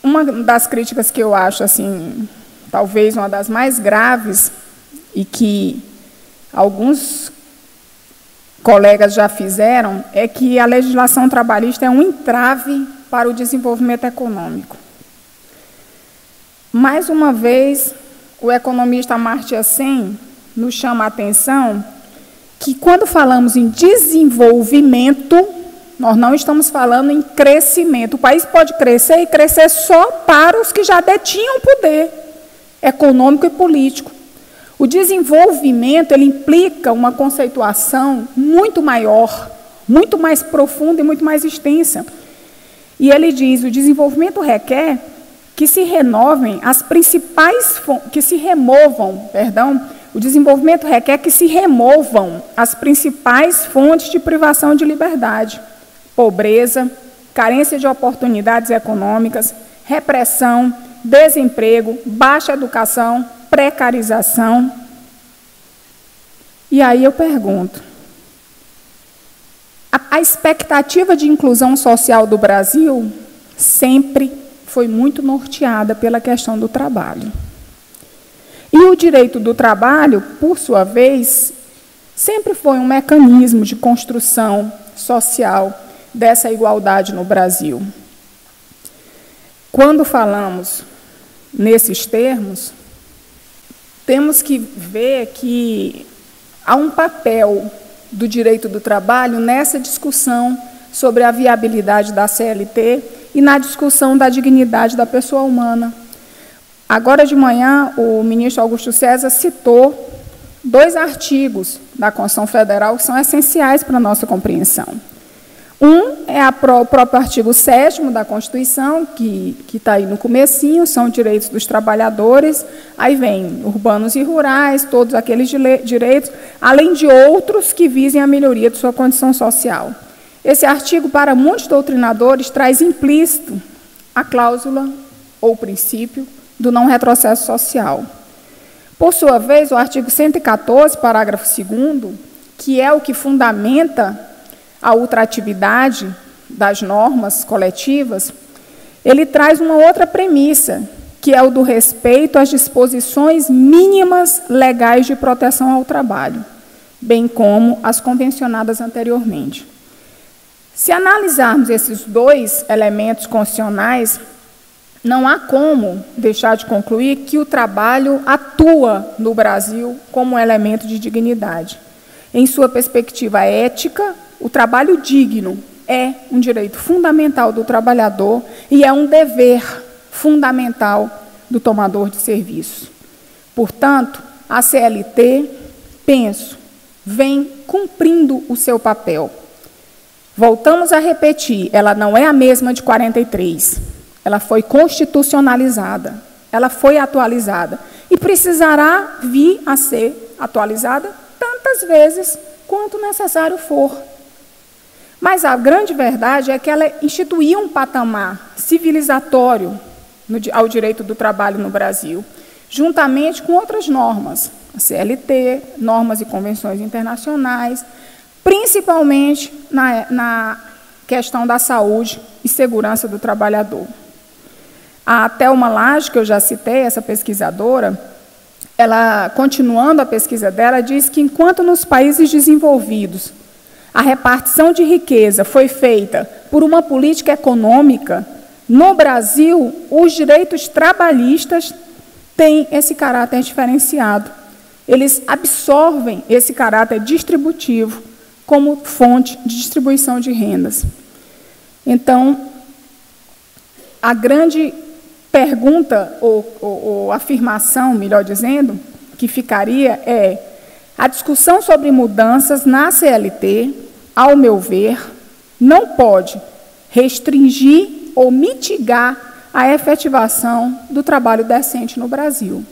uma das críticas que eu acho, assim, talvez uma das mais graves, e que alguns colegas já fizeram, é que a legislação trabalhista é um entrave para o desenvolvimento econômico. Mais uma vez, o economista Amartya Sen nos chama a atenção que, quando falamos em desenvolvimento, nós não estamos falando em crescimento. O país pode crescer e crescer só para os que já detinham poder econômico e político. O desenvolvimento, ele implica uma conceituação muito maior, muito mais profunda e muito mais extensa. E ele diz, o desenvolvimento requer que se removem as principais, o desenvolvimento requer que se removam as principais fontes de privação de liberdade: pobreza, carência de oportunidades econômicas, repressão, desemprego, baixa educação, precarização. E aí eu pergunto, a expectativa de inclusão social do Brasil sempre foi muito norteada pela questão do trabalho. E o direito do trabalho, por sua vez, sempre foi um mecanismo de construção social dessa igualdade no Brasil. Quando falamos nesses termos, temos que ver que há um papel do direito do trabalho nessa discussão sobre a viabilidade da CLT e na discussão da dignidade da pessoa humana. Agora de manhã, o ministro Augusto César citou 2 artigos da Constituição Federal que são essenciais para a nossa compreensão. Um é o próprio artigo 7º da Constituição, que está aí no comecinho, são direitos dos trabalhadores, aí vem urbanos e rurais, todos aqueles direitos, além de outros que visem a melhoria de sua condição social. Esse artigo, para muitos doutrinadores, traz implícito a cláusula ou o princípio do não retrocesso social. Por sua vez, o artigo 114, parágrafo 2º, que é o que fundamenta a ultratividade das normas coletivas, ele traz uma outra premissa, que é o do respeito às disposições mínimas legais de proteção ao trabalho, bem como as convencionadas anteriormente. Se analisarmos esses 2 elementos constitucionais, não há como deixar de concluir que o trabalho atua no Brasil como um elemento de dignidade. Em sua perspectiva ética, o trabalho digno é um direito fundamental do trabalhador e é um dever fundamental do tomador de serviço. Portanto, a CLT, penso, vem cumprindo o seu papel. Voltamos a repetir, ela não é a mesma de 43. Ela foi constitucionalizada, ela foi atualizada e precisará vir a ser atualizada tantas vezes quanto necessário for. Mas a grande verdade é que ela instituiu um patamar civilizatório ao direito do trabalho no Brasil, juntamente com outras normas, a CLT, normas e convenções internacionais, principalmente na questão da saúde e segurança do trabalhador. A Thelma Lage, que eu já citei, essa pesquisadora, ela, continuando a pesquisa dela, diz que enquanto nos países desenvolvidos a repartição de riqueza foi feita por uma política econômica, no Brasil, os direitos trabalhistas têm esse caráter diferenciado. Eles absorvem esse caráter distributivo como fonte de distribuição de rendas. Então, a grande pergunta, ou afirmação, melhor dizendo, que ficaria é: A discussão sobre mudanças na CLT, ao meu ver, não pode restringir ou mitigar a efetivação do trabalho decente no Brasil.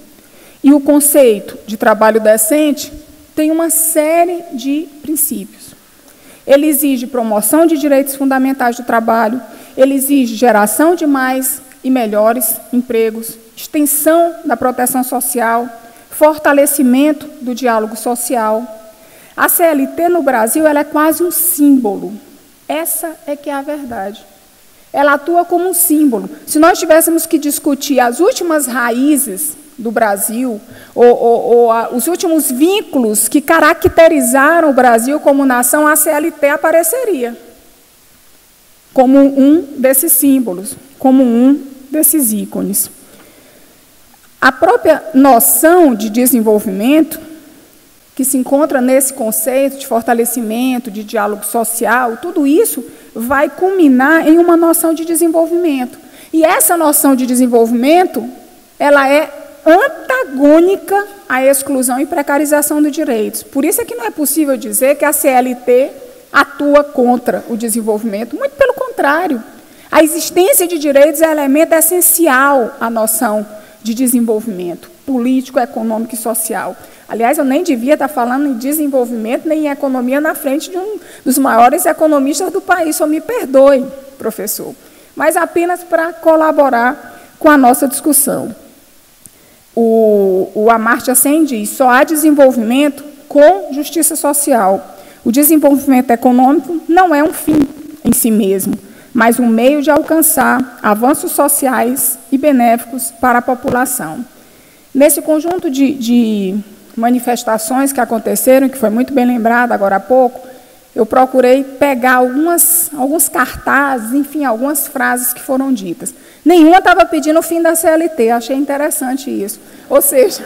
E o conceito de trabalho decente tem uma série de princípios. Ele exige promoção de direitos fundamentais do trabalho, ele exige geração de mais e melhores empregos, extensão da proteção social, fortalecimento do diálogo social. A CLT no Brasil ela é quase um símbolo. Essa é que é a verdade. Ela atua como um símbolo. Se nós tivéssemos que discutir as últimas raízes do Brasil, os últimos vínculos que caracterizaram o Brasil como nação, a CLT apareceria como um desses símbolos, como um desses ícones. A própria noção de desenvolvimento, que se encontra nesse conceito de fortalecimento, de diálogo social, tudo isso vai culminar em uma noção de desenvolvimento. E essa noção de desenvolvimento, ela é antagônica à exclusão e precarização dos direitos. Por isso é que não é possível dizer que a CLT atua contra o desenvolvimento. Muito pelo contrário. A existência de direitos é elemento essencial à noção de desenvolvimento político, econômico e social. Aliás, eu nem devia estar falando em desenvolvimento nem em economia na frente de um dos maiores economistas do país. Só me perdoe, professor. Mas apenas para colaborar com a nossa discussão. O Amartya Sen diz: só há desenvolvimento com justiça social. O desenvolvimento econômico não é um fim em si mesmo, mas um meio de alcançar avanços sociais e benéficos para a população. Nesse conjunto de manifestações que aconteceram, que foi muito bem lembrado agora há pouco, eu procurei pegar alguns cartazes, enfim, algumas frases que foram ditas. Nenhuma estava pedindo o fim da CLT, achei interessante isso. Ou seja,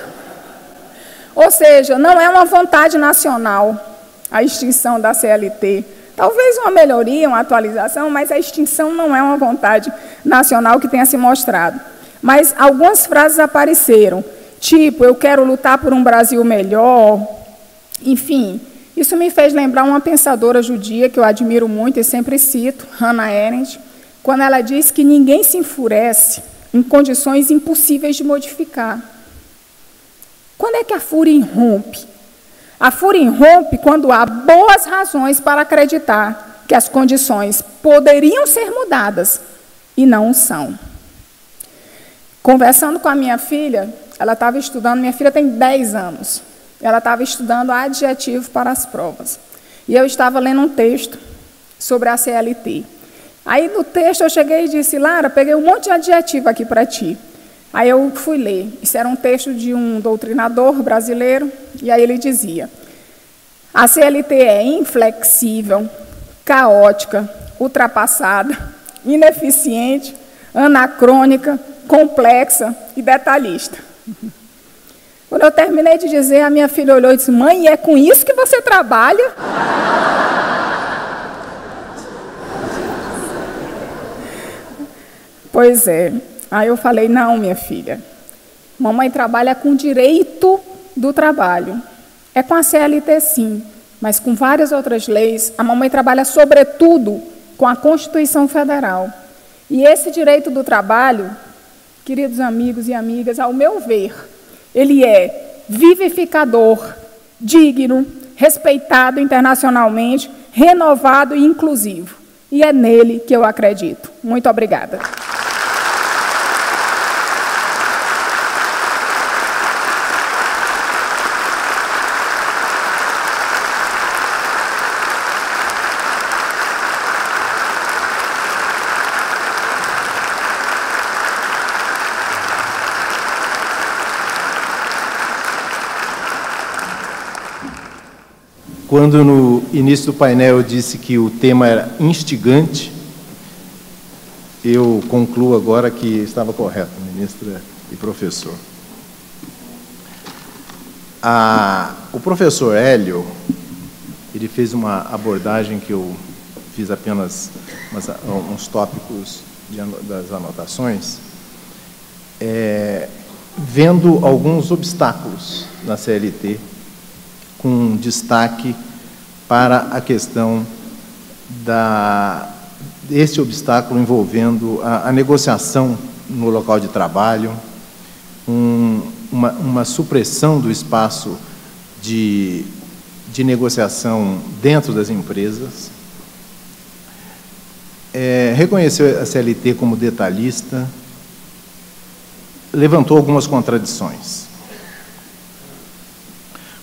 não é uma vontade nacional a extinção da CLT. Talvez uma melhoria, uma atualização, mas a extinção não é uma vontade nacional que tenha se mostrado. Mas algumas frases apareceram, tipo, eu quero lutar por um Brasil melhor, enfim. Isso me fez lembrar uma pensadora judia que eu admiro muito e sempre cito, Hannah Arendt, quando ela diz que ninguém se enfurece em condições impossíveis de modificar. Quando é que a fúria irrompe? A fúria irrompe quando há boas razões para acreditar que as condições poderiam ser mudadas e não são. Conversando com a minha filha, ela estava estudando, minha filha tem 10 anos, ela estava estudando adjetivo para as provas. E eu estava lendo um texto sobre a CLT. Aí, no texto, eu cheguei e disse, Lara, peguei um monte de adjetivo aqui para ti. Aí eu fui ler. Isso era um texto de um doutrinador brasileiro, e aí ele dizia, a CLT é inflexível, caótica, ultrapassada, ineficiente, anacrônica, complexa e detalhista. Quando eu terminei de dizer, a minha filha olhou e disse, mãe, é com isso que você trabalha? Pois é. Aí eu falei, não, minha filha, mamãe trabalha com direito do trabalho. É com a CLT, sim, mas com várias outras leis. A mamãe trabalha, sobretudo, com a Constituição Federal. E esse direito do trabalho, queridos amigos e amigas, ao meu ver, ele é vivificador, digno, respeitado internacionalmente, renovado e inclusivo. E é nele que eu acredito. Muito obrigada. Quando no início do painel eu disse que o tema era instigante, eu concluo agora que estava correto, ministra e professor. O professor Hélio, ele fez uma abordagem que eu fiz apenas uns tópicos das anotações, vendo alguns obstáculos na CLT com destaque para a questão deste obstáculo envolvendo a negociação no local de trabalho, uma supressão do espaço de negociação dentro das empresas, reconheceu a CLT como detalhista, levantou algumas contradições.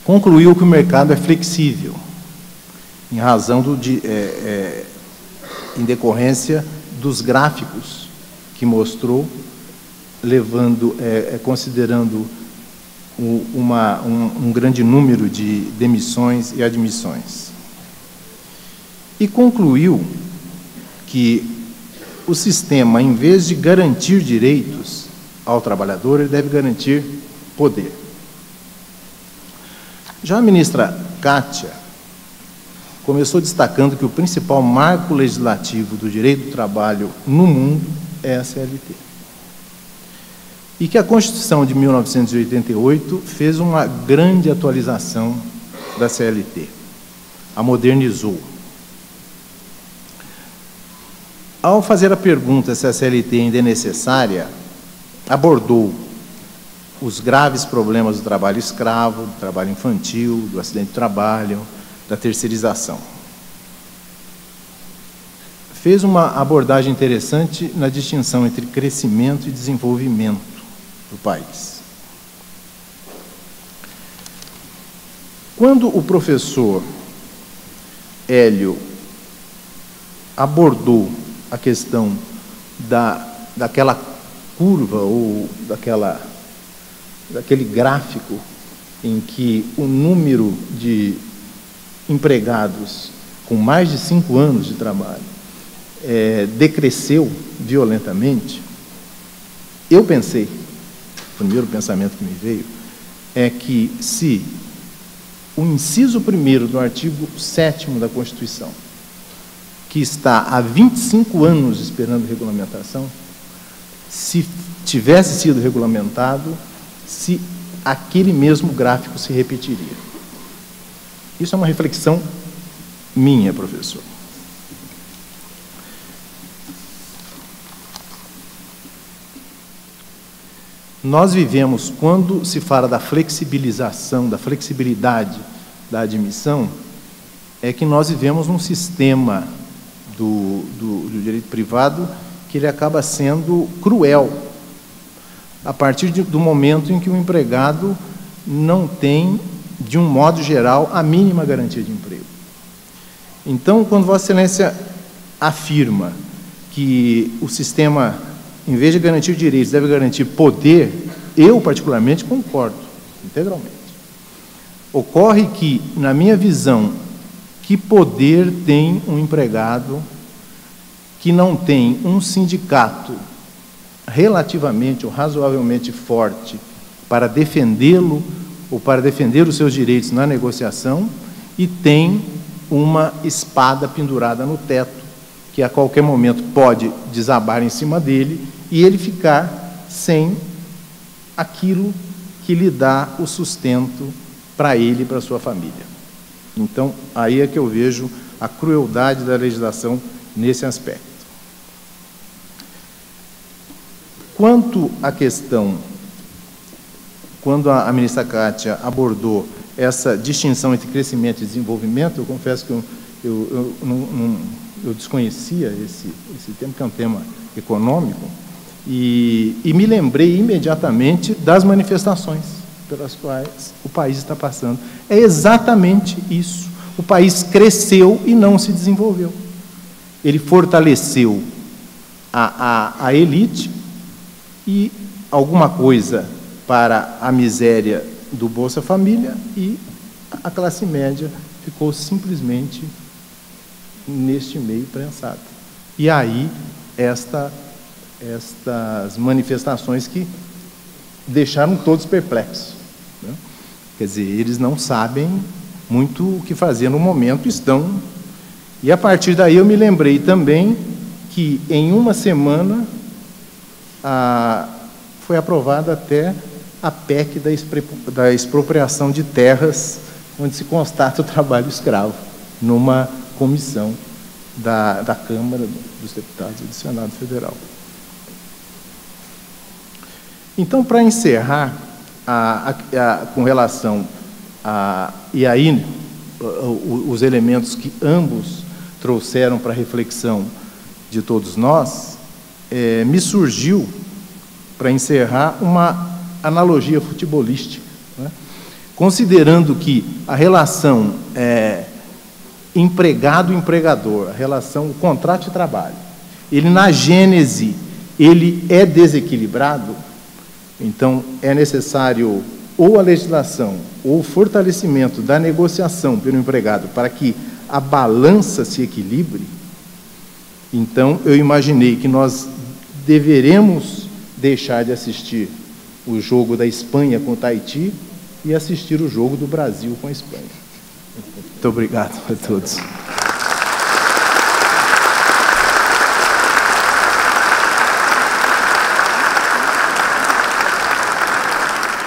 Concluiu que o mercado é flexível, em razão em decorrência dos gráficos que mostrou, considerando um grande número de demissões e admissões. E concluiu que o sistema, em vez de garantir direitos ao trabalhador, ele deve garantir poder. Já a ministra Kátia começou destacando que o principal marco legislativo do direito do trabalho no mundo é a CLT. E que a Constituição de 1988 fez uma grande atualização da CLT, a modernizou. Ao fazer a pergunta se a CLT ainda é necessária, abordou os graves problemas do trabalho escravo, do trabalho infantil, do acidente de trabalho, da terceirização. Fez uma abordagem interessante na distinção entre crescimento e desenvolvimento do país. Quando o professor Hélio abordou a questão daquela curva ou daquele gráfico em que o número de empregados com mais de 5 anos de trabalho decresceu violentamente, eu pensei, o primeiro pensamento que me veio, é que se o inciso 1º do artigo 7º da Constituição, que está há 25 anos esperando regulamentação, se tivesse sido regulamentado, se aquele mesmo gráfico se repetiria. Isso é uma reflexão minha, professor. Nós vivemos, quando se fala da flexibilização, da flexibilidade da admissão, é que nós vivemos num sistema do direito privado que ele acaba sendo cruel, a partir do momento em que o empregado não tem, de um modo geral, a mínima garantia de emprego. Então, quando Vossa Excelência afirma que o sistema, em vez de garantir direitos, deve garantir poder, eu, particularmente, concordo integralmente. Ocorre que, na minha visão, que poder tem um empregado que não tem um sindicato relativamente ou razoavelmente forte para defendê-lo ou para defender os seus direitos na negociação e tem uma espada pendurada no teto que a qualquer momento pode desabar em cima dele e ele ficar sem aquilo que lhe dá o sustento para ele e para a sua família. Então, aí é que eu vejo a crueldade da legislação nesse aspecto. Quanto à questão, quando a ministra Kátia abordou essa distinção entre crescimento e desenvolvimento, eu confesso que eu desconhecia esse termo, que é um tema econômico, e me lembrei imediatamente das manifestações pelas quais o país está passando. É exatamente isso. O país cresceu e não se desenvolveu. Ele fortaleceu a elite e alguma coisa para a miséria do Bolsa Família e a classe média ficou simplesmente neste meio prensado. E aí, estas manifestações que deixaram todos perplexos, né? Quer dizer, eles não sabem muito o que fazer no momento, estão... E, a partir daí, eu me lembrei também que, em uma semana, foi aprovada até a PEC da expropriação de terras onde se constata o trabalho escravo, numa comissão da Câmara dos Deputados e do Senado Federal. Então, para encerrar, com relação e aí os elementos que ambos trouxeram para a reflexão de todos nós, me surgiu, para encerrar, uma analogia futebolística, né? Considerando que a relação empregado-empregador, a relação, o contrato de trabalho, ele na gênese, ele é desequilibrado, então é necessário ou a legislação ou o fortalecimento da negociação pelo empregado para que a balança se equilibre. Então eu imaginei que nós deveremos deixar de assistir o jogo da Espanha com o Tahiti e assistir o jogo do Brasil com a Espanha. Muito obrigado a todos.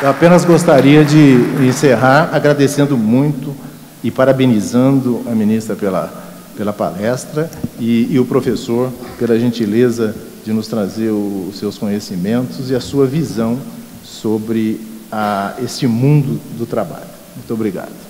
Eu apenas gostaria de encerrar agradecendo muito e parabenizando a ministra pela palestra e o professor pela gentileza de nos trazer os seus conhecimentos e a sua visão sobre este mundo do trabalho. Muito obrigado.